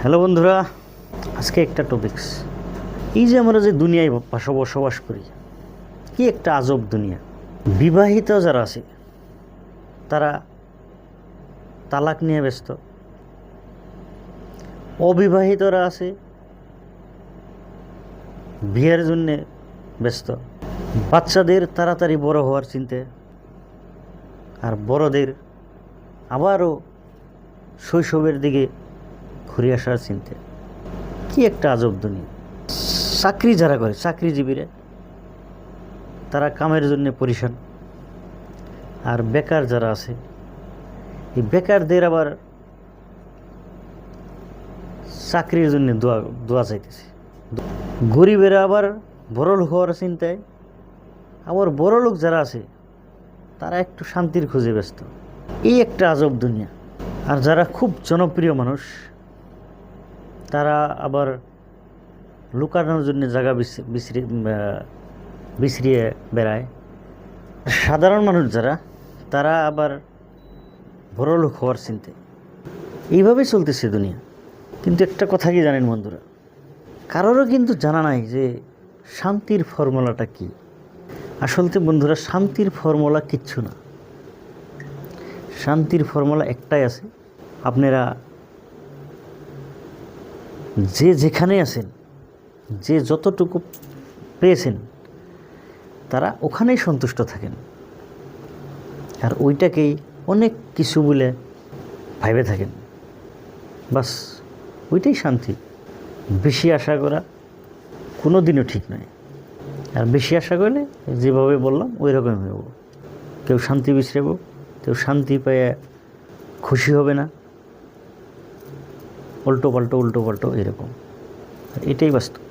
Hello বন্ধুরা, আজকে একটা টপিক্স। এই যে আমরা যে দুনিয়ায় বসবাস করি, কি একটা আজব দুনিয়া। বিবাহিত যারা আছে তারা তালাক নিয়ে ব্যস্ত, অবিবাহিতরা আছে বিয়ের জন্যে ব্যস্ত, বাচ্চাদের তাড়াতাড়ি বড় হওয়ার চিন্তা, আর বড়দের আবারও শৈশবের দিকে ঘুরে আসার চিন্তা। কি একটা আজব দুনিয়া। চাকরি যারা করে, চাকরিজীবীরা, তারা কামের জন্য পরিশান, আর বেকার যারা আছে এই বেকারদের আবার চাকরির জন্য দোয়া চাইতেছে। গরিবেরা আবার বড়লোক হওয়ার চিন্তায়, আবার বড়লোক যারা আছে তারা একটু শান্তির খোঁজে ব্যস্ত। এই একটা আজব দুনিয়া। আর যারা খুব জনপ্রিয় মানুষ তারা আবার লুকানোর জন্য জায়গা বিছড়িয়ে বেড়ায়। সাধারণ মানুষ যারা, তারা আবার বড়লোক হওয়ার চিন্তায়। এইভাবেই চলতেছে দুনিয়া। কিন্তু একটা কথা কি জানেন বন্ধুরা, কারোরও কিন্তু জানা নাই যে শান্তির ফর্মুলাটা কি। আসলে বন্ধুরা, শান্তির ফর্মুলা কিচ্ছু না। শান্তির ফর্মুলা একটাই আছে, আপনারা যে যেখানে আছেন, যে যতটুকু পেয়েছেন, তারা ওখানেই সন্তুষ্ট থাকেন, আর ওইটাকেই অনেক কিছু বলে ভাইবে থাকেন। বাস ওইটাই শান্তি। বেশি আশা করা কোনো দিনও ঠিক নয়। আর বেশি আশা করলে যেভাবে বললাম ওই রকমই হইব। কেউ শান্তি বিছড়াবো, কেউ শান্তি পেয়ে খুশি হবে না, উল্টো পাল্টো এরকম। এটাই বাস্তব।